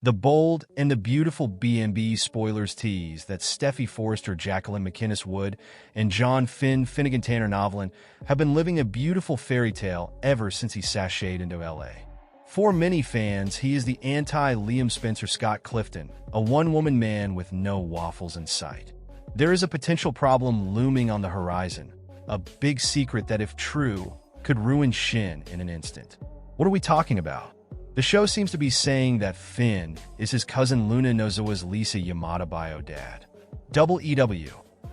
The bold and the beautiful B&B spoilers tease that Steffi Forrester, Jacqueline McInnes Wood, and John Finnegan Tanner Novlin have been living a beautiful fairy tale ever since he sashayed into LA. For many fans, he is the anti-Liam Spencer Scott Clifton, a one-woman man with no waffles in sight. There is a potential problem looming on the horizon, a big secret that, if true, could ruin Shin in an instant. What are we talking about? The show seems to be saying that Finn is his cousin Luna Nozowa's Lisa Yamada bio dad. Double EW.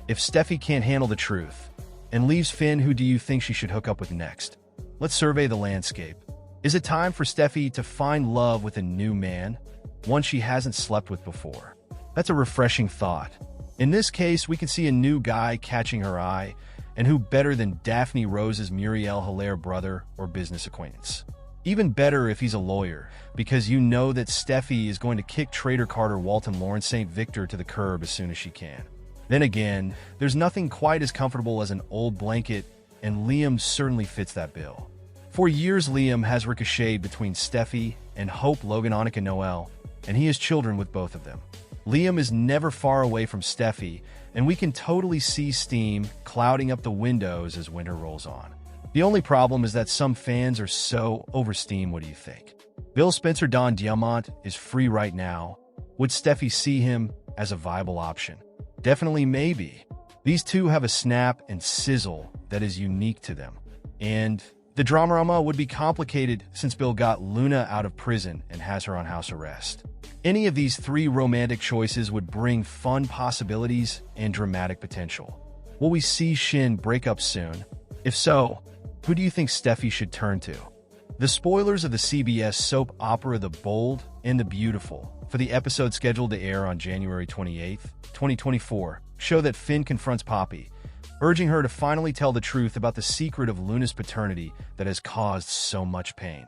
If Steffi can't handle the truth and leaves Finn, who do you think she should hook up with next? Let's survey the landscape. Is it time for Steffi to find love with a new man, one she hasn't slept with before? That's a refreshing thought. In this case, we can see a new guy catching her eye, and who better than Daphne Rose's Muriel Hilaire brother or business acquaintance? Even better if he's a lawyer, because you know that Steffi is going to kick Trader Carter Walton Lawrence St. Victor to the curb as soon as she can. Then again, there's nothing quite as comfortable as an old blanket, and Liam certainly fits that bill. For years, Liam has ricocheted between Steffi and Hope Logan Annika Noel, and he has children with both of them. Liam is never far away from Steffi, and we can totally see steam clouding up the windows as winter rolls on. The only problem is that some fans are so oversteamed. What do you think? Bill Spencer Don Diamant is free right now. Would Steffi see him as a viable option? Definitely maybe. These two have a snap and sizzle that is unique to them. And the drama would be complicated since Bill got Luna out of prison and has her on house arrest. Any of these three romantic choices would bring fun possibilities and dramatic potential. Will we see Shin break up soon? If so, who do you think Steffi should turn to? The spoilers of the CBS soap opera The Bold and the Beautiful, for the episode scheduled to air on January 28, 2024, show that Finn confronts Poppy, urging her to finally tell the truth about the secret of Luna's paternity that has caused so much pain.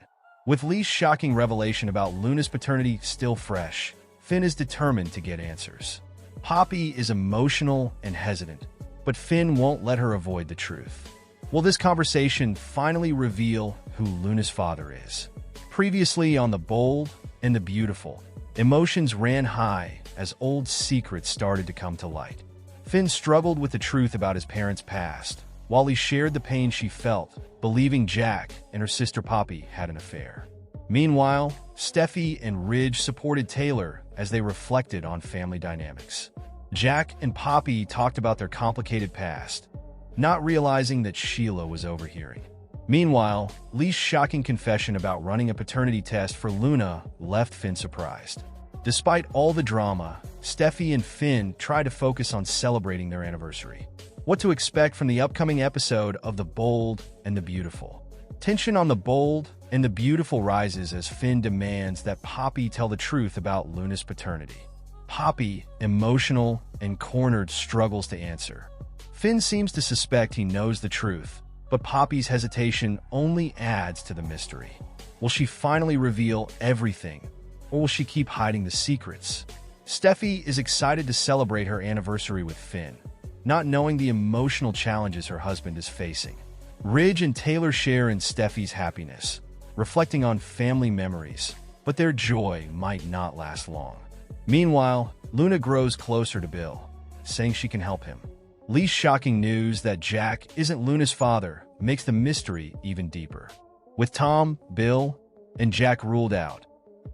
With Lee's shocking revelation about Luna's paternity still fresh, Finn is determined to get answers. Poppy is emotional and hesitant, but Finn won't let her avoid the truth. Will this conversation finally reveal who Luna's father is? Previously on The Bold and the Beautiful, emotions ran high as old secrets started to come to light. Finn struggled with the truth about his parents' past, while he shared the pain she felt, believing Jack and her sister Poppy had an affair. Meanwhile, Steffi and Ridge supported Taylor as they reflected on family dynamics. Jack and Poppy talked about their complicated past, not realizing that Sheila was overhearing. Meanwhile, Lee's shocking confession about running a paternity test for Luna left Finn surprised. Despite all the drama, Steffi and Finn try to focus on celebrating their anniversary. What to expect from the upcoming episode of The Bold and the Beautiful? Tension on The Bold and the Beautiful rises as Finn demands that Poppy tell the truth about Luna's paternity. Poppy, emotional and cornered, struggles to answer. Finn seems to suspect he knows the truth, but Poppy's hesitation only adds to the mystery. Will she finally reveal everything, or will she keep hiding the secrets? Steffi is excited to celebrate her anniversary with Finn, not knowing the emotional challenges her husband is facing. Ridge and Taylor share in Steffi's happiness, reflecting on family memories, but their joy might not last long. Meanwhile, Luna grows closer to Bill, saying she can help him. Lee's shocking news that Jack isn't Luna's father makes the mystery even deeper. With Tom, Bill, and Jack ruled out,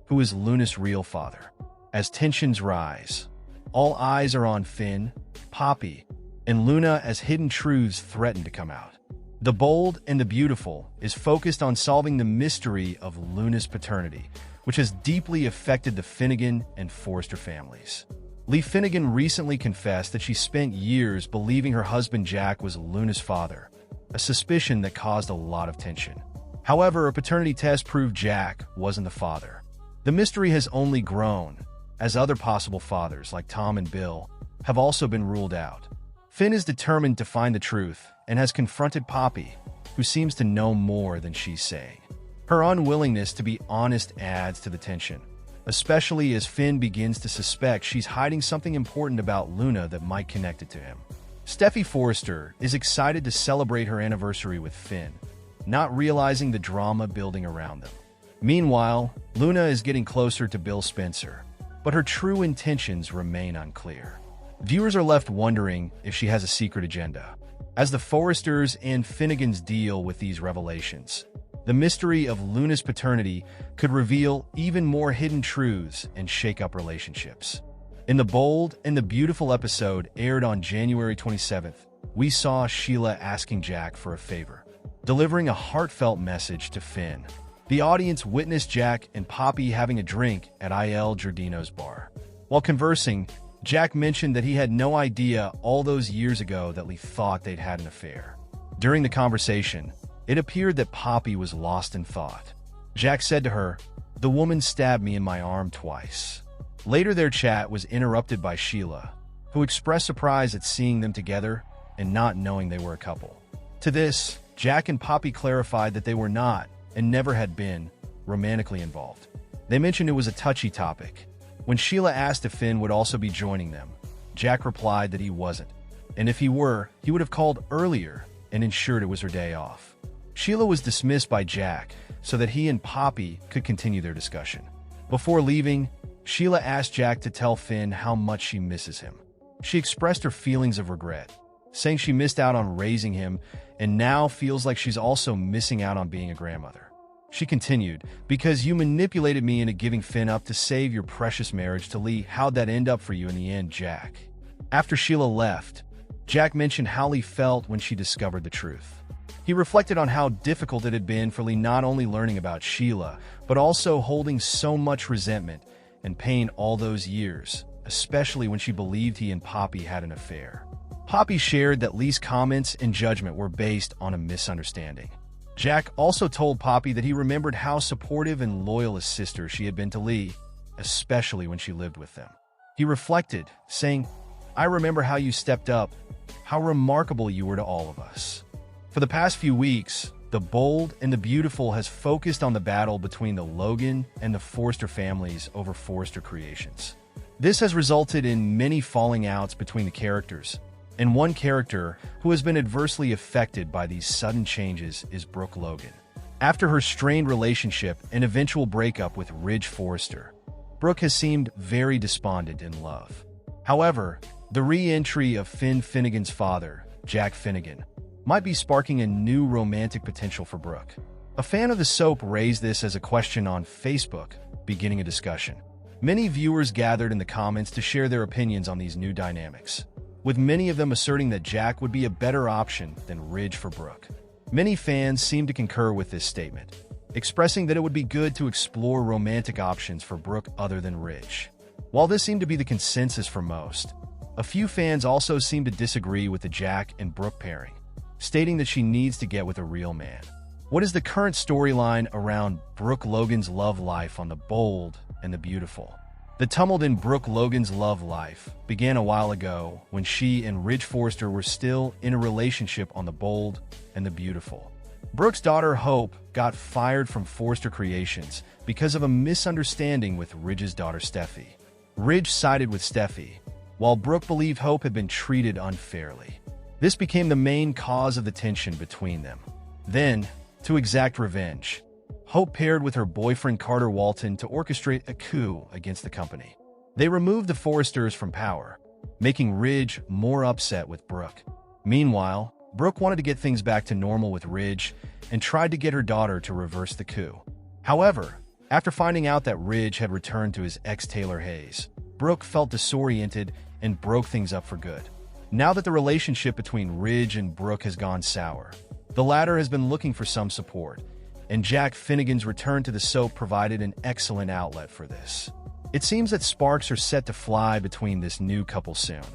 who is Luna's real father? As tensions rise, all eyes are on Finn, Poppy, and Luna as hidden truths threaten to come out. The Bold and the Beautiful is focused on solving the mystery of Luna's paternity, which has deeply affected the Finnegan and Forrester families. Lee Finnegan recently confessed that she spent years believing her husband Jack was Luna's father, a suspicion that caused a lot of tension. However, a paternity test proved Jack wasn't the father. The mystery has only grown, as other possible fathers like Tom and Bill have also been ruled out. Finn is determined to find the truth and has confronted Poppy, who seems to know more than she's saying. Her unwillingness to be honest adds to the tension, especially as Finn begins to suspect she's hiding something important about Luna that might connect it to him. Steffi Forrester is excited to celebrate her anniversary with Finn, not realizing the drama building around them. Meanwhile, Luna is getting closer to Bill Spencer, but her true intentions remain unclear. Viewers are left wondering if she has a secret agenda. As the Forresters and Finnegans deal with these revelations, the mystery of Luna's paternity could reveal even more hidden truths and shake up relationships. In the Bold and the Beautiful episode aired on January 27th, we saw Sheila asking Jack for a favor, delivering a heartfelt message to Finn. The audience witnessed Jack and Poppy having a drink at Il Giardino's bar. While conversing, Jack mentioned that he had no idea all those years ago that Lee thought they'd had an affair. During the conversation, it appeared that Poppy was lost in thought. Jack said to her, "The woman stabbed me in my arm twice." Later, their chat was interrupted by Sheila, who expressed surprise at seeing them together and not knowing they were a couple. To this, Jack and Poppy clarified that they were not, and never had been, romantically involved. They mentioned it was a touchy topic. When Sheila asked if Finn would also be joining them, Jack replied that he wasn't, and if he were, he would have called earlier and ensured it was her day off. Sheila was dismissed by Jack so that he and Poppy could continue their discussion. Before leaving, Sheila asked Jack to tell Finn how much she misses him. She expressed her feelings of regret, saying she missed out on raising him and now feels like she's also missing out on being a grandmother. She continued, "Because you manipulated me into giving Finn up to save your precious marriage to Lee. How'd that end up for you in the end, Jack?" After Sheila left, Jack mentioned how Lee felt when she discovered the truth. He reflected on how difficult it had been for Lee not only learning about Sheila, but also holding so much resentment and pain all those years, especially when she believed he and Poppy had an affair. Poppy shared that Lee's comments and judgment were based on a misunderstanding. Jack also told Poppy that he remembered how supportive and loyal a sister she had been to Lee, especially when she lived with them. He reflected, saying, "I remember how you stepped up, how remarkable you were to all of us." For the past few weeks, The Bold and the Beautiful has focused on the battle between the Logan and the Forrester families over Forrester creations. This has resulted in many falling outs between the characters, and one character who has been adversely affected by these sudden changes is Brooke Logan. After her strained relationship and eventual breakup with Ridge Forrester, Brooke has seemed very despondent in love. However, the re-entry of Finn Finnegan's father, Jack Finnegan, might be sparking a new romantic potential for Brooke. A fan of the soap raised this as a question on Facebook, beginning a discussion. Many viewers gathered in the comments to share their opinions on these new dynamics, with many of them asserting that Jack would be a better option than Ridge for Brooke. Many fans seem to concur with this statement, expressing that it would be good to explore romantic options for Brooke other than Ridge. While this seemed to be the consensus for most, a few fans also seem to disagree with the Jack and Brooke pairing, stating that she needs to get with a real man. What is the current storyline around Brooke Logan's love life on The Bold and the Beautiful? The tumult in Brooke Logan's love life began a while ago when she and Ridge Forrester were still in a relationship on The Bold and the Beautiful. Brooke's daughter Hope got fired from Forrester Creations because of a misunderstanding with Ridge's daughter Steffi. Ridge sided with Steffi, while Brooke believed Hope had been treated unfairly. This became the main cause of the tension between them. Then, to exact revenge, Hope paired with her boyfriend Carter Walton to orchestrate a coup against the company. They removed the Forresters from power, making Ridge more upset with Brooke. Meanwhile, Brooke wanted to get things back to normal with Ridge and tried to get her daughter to reverse the coup. However, after finding out that Ridge had returned to his ex Taylor Hayes, Brooke felt disoriented and broke things up for good. Now that the relationship between Ridge and Brooke has gone sour, the latter has been looking for some support, and Jack Finnegan's return to the soap provided an excellent outlet for this. It seems that sparks are set to fly between this new couple soon.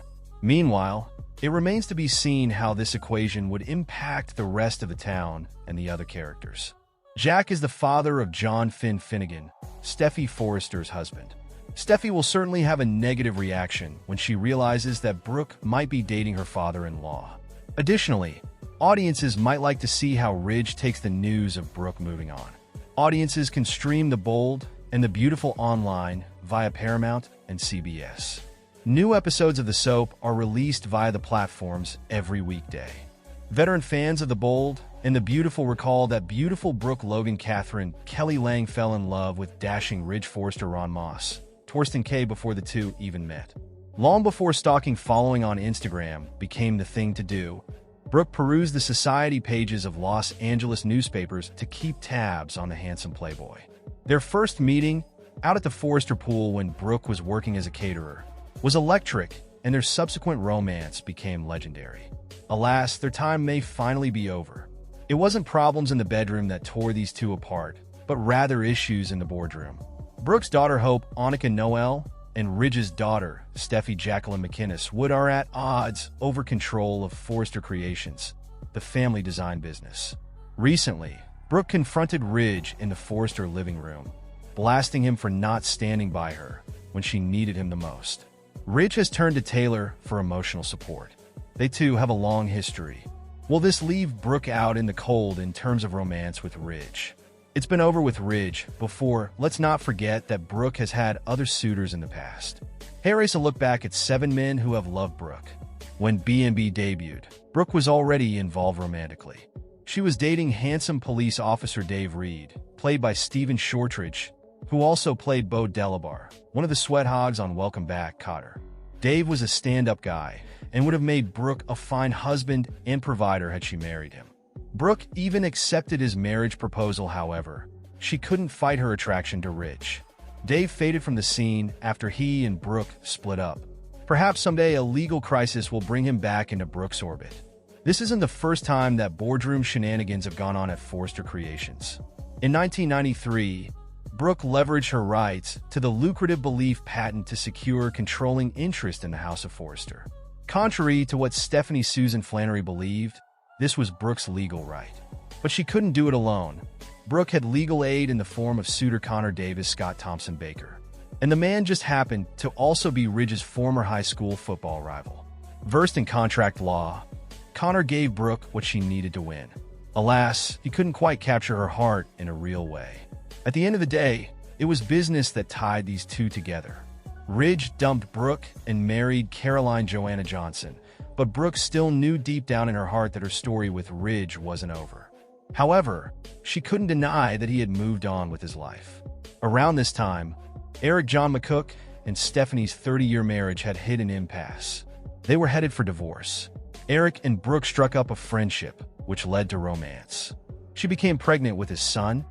Meanwhile, it remains to be seen how this equation would impact the rest of the town and the other characters. Jack is the father of John Finn Finnegan, Steffi Forrester's husband. Steffi will certainly have a negative reaction when she realizes that Brooke might be dating her father-in-law. Additionally, audiences might like to see how Ridge takes the news of Brooke moving on. Audiences can stream The Bold and the Beautiful online via Paramount and CBS. New episodes of the soap are released via the platforms every weekday. Veteran fans of The Bold and the beautiful recall that beautiful Brooke Logan Catherine Kelly Lang fell in love with dashing Ridge Forrester Ron Moss, Torsten K before the two even met. Long before stalking following on Instagram became the thing to do, Brooke perused the society pages of Los Angeles newspapers to keep tabs on the handsome playboy. Their first meeting, out at the Forrester pool when Brooke was working as a caterer, was electric, and their subsequent romance became legendary. Alas, their time may finally be over. It wasn't problems in the bedroom that tore these two apart, but rather issues in the boardroom. Brooke's daughter Hope Annika Noel and Ridge's daughter, Steffi Jacqueline McInnes, Wood are at odds over control of Forrester Creations, the family design business. Recently, Brooke confronted Ridge in the Forrester living room, blasting him for not standing by her when she needed him the most. Ridge has turned to Taylor for emotional support. They too have a long history. Will this leave Brooke out in the cold in terms of romance with Ridge? It's been over with Ridge before. Let's not forget that Brooke has had other suitors in the past. Here's a look back at 7 men who have loved Brooke. When B&B debuted, Brooke was already involved romantically. She was dating handsome police officer Dave Reed, played by Stephen Shortridge, who also played Bo Delabar, one of the sweat hogs on Welcome Back, Kotter. Dave was a stand-up guy and would have made Brooke a fine husband and provider had she married him. Brooke even accepted his marriage proposal, however. She couldn't fight her attraction to Ridge. Dave faded from the scene after he and Brooke split up. Perhaps someday a legal crisis will bring him back into Brooke's orbit. This isn't the first time that boardroom shenanigans have gone on at Forrester Creations. In 1993, Brooke leveraged her rights to the lucrative belief patent to secure controlling interest in the House of Forrester. Contrary to what Stephanie Susan Flannery believed, this was Brooke's legal right. But she couldn't do it alone. Brooke had legal aid in the form of suitor Connor Davis Scott Thompson Baker. And the man just happened to also be Ridge's former high school football rival. Versed in contract law, Connor gave Brooke what she needed to win. Alas, he couldn't quite capture her heart in a real way. At the end of the day, it was business that tied these two together. Ridge dumped Brooke and married Caroline Joanna Johnson, but Brooke still knew deep down in her heart that her story with Ridge wasn't over. However, she couldn't deny that he had moved on with his life. Around this time, Eric John McCook and Stephanie's 30-year marriage had hit an impasse. They were headed for divorce. Eric and Brooke struck up a friendship, which led to romance. She became pregnant with his son,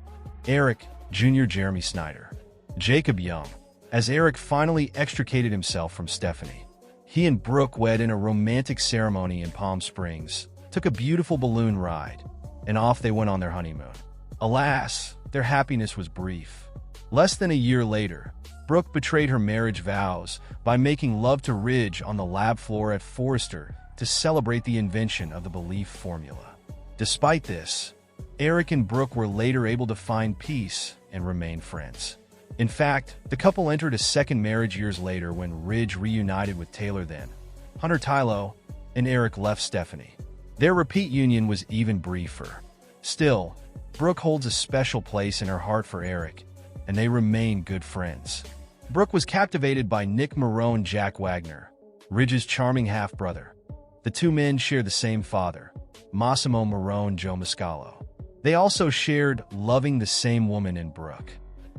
Eric Jr. Jeremy Snyder, Jacob Young, as Eric finally extricated himself from Stephanie. He and Brooke wed in a romantic ceremony in Palm Springs, took a beautiful balloon ride, and off they went on their honeymoon. Alas, their happiness was brief. Less than a year later, Brooke betrayed her marriage vows by making love to Ridge on the lab floor at Forrester to celebrate the invention of the belief formula. Despite this, Eric and Brooke were later able to find peace and remain friends. In fact, the couple entered a second marriage years later when Ridge reunited with Taylor then, Hunter Tylo, and Eric left Stephanie. Their repeat union was even briefer. Still, Brooke holds a special place in her heart for Eric, and they remain good friends. Brooke was captivated by Nick Marone Jack Wagner, Ridge's charming half-brother. The two men share the same father, Massimo Marone Joe Mascalo. They also shared loving the same woman in Brooke.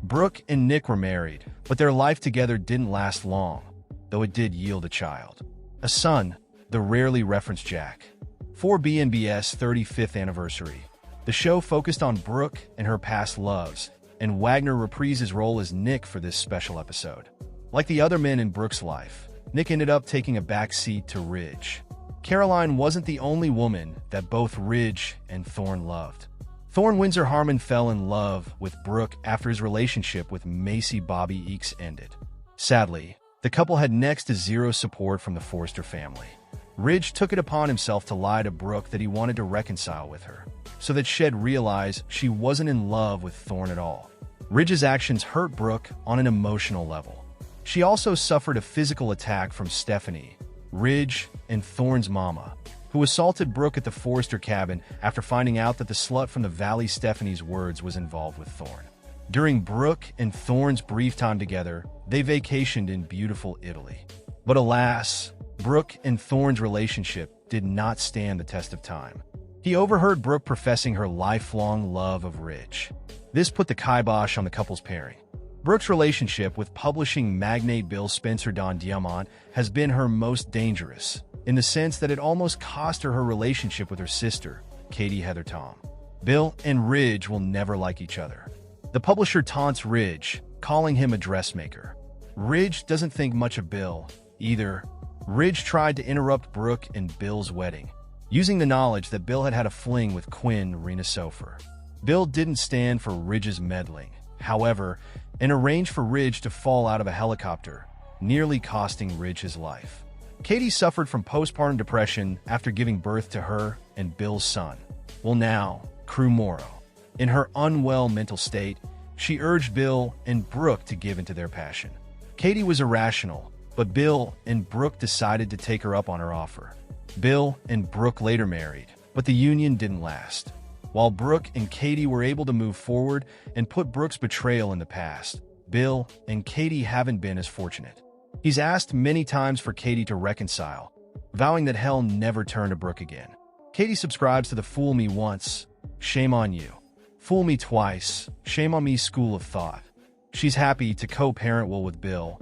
Brooke and Nick were married, but their life together didn't last long, though it did yield a child. A son, the rarely referenced Jack. For B&B's 35th anniversary, the show focused on Brooke and her past loves, and Wagner reprised his role as Nick for this special episode. Like the other men in Brooke's life, Nick ended up taking a back seat to Ridge. Caroline wasn't the only woman that both Ridge and Thorne loved. Thorne Windsor Harmon fell in love with Brooke after his relationship with Macy Bobby Eakes ended. Sadly, the couple had next to zero support from the Forrester family. Ridge took it upon himself to lie to Brooke that he wanted to reconcile with her, so that she'd realize she wasn't in love with Thorne at all. Ridge's actions hurt Brooke on an emotional level. She also suffered a physical attack from Stephanie, Ridge, and Thorne's mama, who assaulted Brooke at the Forrester cabin after finding out that the slut from the Valley Stephanie's words was involved with Thorne. During Brooke and Thorne's brief time together, they vacationed in beautiful Italy. But alas, Brooke and Thorne's relationship did not stand the test of time. He overheard Brooke professing her lifelong love of Ridge. This put the kibosh on the couple's pairing. Brooke's relationship with publishing magnate Bill Spencer Don Diamond has been her most dangerous, in the sense that it almost cost her relationship with her sister, Katie Heather Tom. Bill and Ridge will never like each other. The publisher taunts Ridge, calling him a dressmaker. Ridge doesn't think much of Bill, either. Ridge tried to interrupt Brooke and Bill's wedding, using the knowledge that Bill had had a fling with Quinn Rena-Sofer. Bill didn't stand for Ridge's meddling, however, and arranged for Ridge to fall out of a helicopter, nearly costing Ridge his life. Katie suffered from postpartum depression after giving birth to her and Bill's son. Well now, Crew Morrow. In her unwell mental state, she urged Bill and Brooke to give into their passion. Katie was irrational, but Bill and Brooke decided to take her up on her offer. Bill and Brooke later married, but the union didn't last. While Brooke and Katie were able to move forward and put Brooke's betrayal in the past, Bill and Katie haven't been as fortunate. He's asked many times for Katie to reconcile, vowing that he'll never turn to Brooke again. Katie subscribes to the "Fool me once, shame on you. Fool me twice, shame on me" school of thought. She's happy to co-parent well with Bill,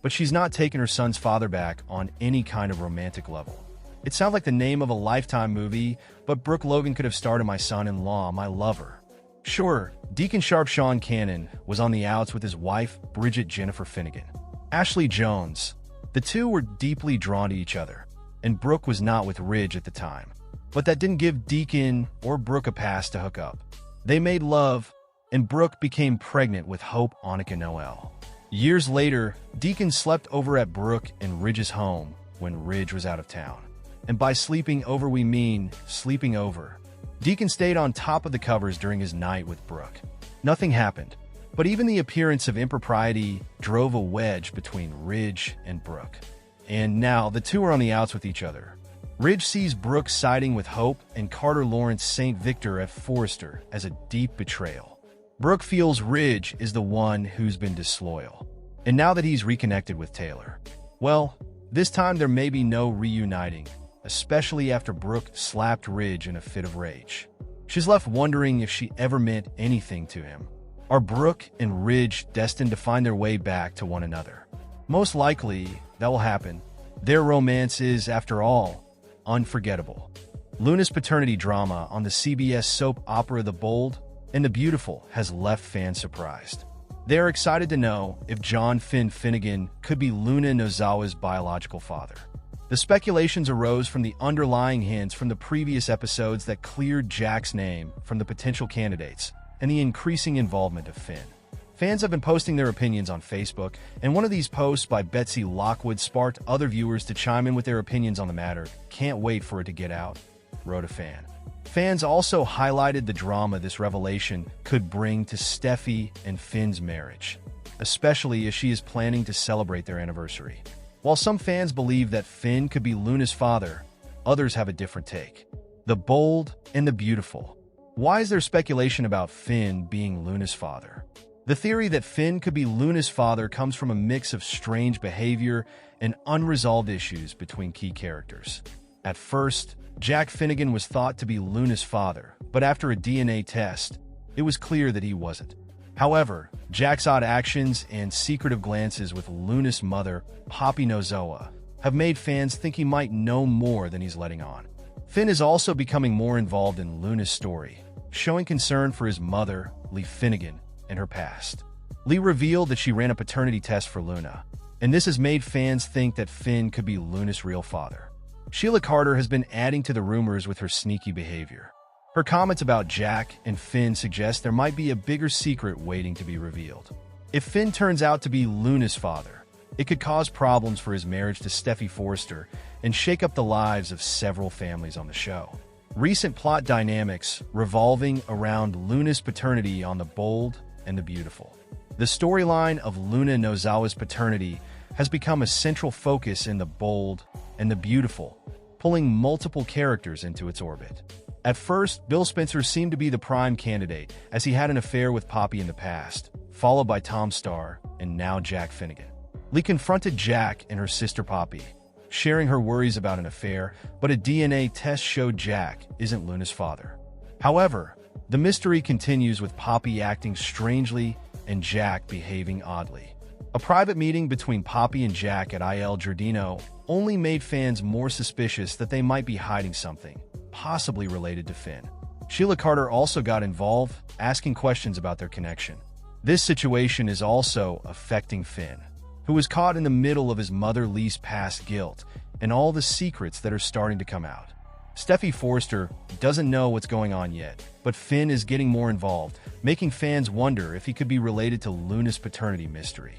but she's not taking her son's father back on any kind of romantic level. It sounds like the name of a Lifetime movie, but Brooke Logan could have starred in My Son-in-Law, My Lover. Sure, Deacon Sharp Sean Cannon was on the outs with his wife, Bridget Jennifer Finnegan. Ashley Jones. The two were deeply drawn to each other, and Brooke was not with Ridge at the time. But that didn't give Deacon or Brooke a pass to hook up. They made love, and Brooke became pregnant with Hope Annika Noel. Years later, Deacon slept over at Brooke and Ridge's home when Ridge was out of town. And by sleeping over we mean sleeping over. Deacon stayed on top of the covers during his night with Brooke. Nothing happened, but even the appearance of impropriety drove a wedge between Ridge and Brooke. And now the two are on the outs with each other. Ridge sees Brooke siding with Hope and Carter Lawrence St. Victor F. Forrester as a deep betrayal. Brooke feels Ridge is the one who's been disloyal. And now that he's reconnected with Taylor, well, this time there may be no reuniting, especially after Brooke slapped Ridge in a fit of rage. She's left wondering if she ever meant anything to him. Are Brooke and Ridge destined to find their way back to one another? Most likely, that will happen. Their romance is, after all, unforgettable. Luna's paternity drama on the CBS soap opera The Bold and the Beautiful has left fans surprised. They are excited to know if John Finn Finnegan could be Luna Nozawa's biological father. The speculations arose from the underlying hints from the previous episodes that cleared Jack's name from the potential candidates and the increasing involvement of Finn. Fans have been posting their opinions on Facebook, and one of these posts by Betsy Lockwood sparked other viewers to chime in with their opinions on the matter. "Can't wait for it to get out," wrote a fan. Fans also highlighted the drama this revelation could bring to Steffi and Finn's marriage, especially as she is planning to celebrate their anniversary. While some fans believe that Finn could be Luna's father, others have a different take. The Bold and the Beautiful. Why is there speculation about Finn being Luna's father? The theory that Finn could be Luna's father comes from a mix of strange behavior and unresolved issues between key characters. At first, Jack Finnegan was thought to be Luna's father, but after a DNA test, it was clear that he wasn't. However, Jack's odd actions and secretive glances with Luna's mother, Poppy Nozawa, have made fans think he might know more than he's letting on. Finn is also becoming more involved in Luna's story, showing concern for his mother, Lee Finnegan, and her past. Lee revealed that she ran a paternity test for Luna, and this has made fans think that Finn could be Luna's real father. Sheila Carter has been adding to the rumors with her sneaky behavior. Her comments about Jack and Finn suggest there might be a bigger secret waiting to be revealed. If Finn turns out to be Luna's father, it could cause problems for his marriage to Steffi Forrester and shake up the lives of several families on the show. Recent plot dynamics revolving around Luna's paternity on The Bold and the Beautiful. The storyline of Luna Nozawa's paternity has become a central focus in The Bold and the Beautiful, pulling multiple characters into its orbit. At first, Bill Spencer seemed to be the prime candidate, as he had an affair with Poppy in the past, followed by Tom Starr, and now Jack Finnegan. Lee confronted Jack and her sister Poppy, sharing her worries about an affair, but a DNA test showed Jack isn't Luna's father. However, the mystery continues with Poppy acting strangely and Jack behaving oddly. A private meeting between Poppy and Jack at Il Giardino only made fans more suspicious that they might be hiding something, possibly related to Finn. Sheila Carter also got involved, asking questions about their connection. This situation is also affecting Finn, who was caught in the middle of his mother Lee's past guilt and all the secrets that are starting to come out. Steffy Forrester doesn't know what's going on yet, but Finn is getting more involved, making fans wonder if he could be related to Luna's paternity mystery.